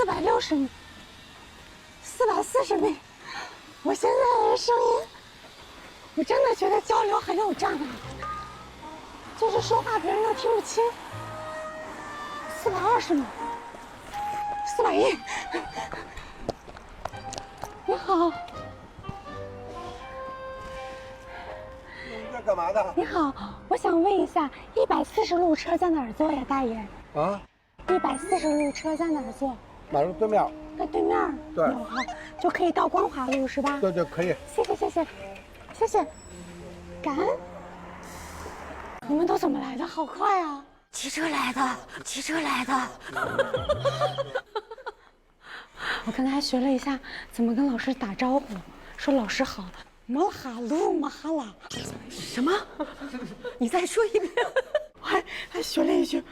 460米，440米。我现在的声音，我真的觉得交流很有障碍，就是说话别人都听不清。420米，410。你好。你这干嘛的？你好，我想问一下，140路车在哪儿坐呀，大爷啊？140路车在哪儿坐？马路对面。在对面。对。好，就可以到光华路是吧？对对，可以。谢谢谢谢，谢谢，感恩。你们都怎么来的？好快啊！骑车来的，骑车来的。我刚才还学了一下怎么跟老师打招呼，说老师好，马哈鲁马哈拉。什么？你再说一遍。我还学了一句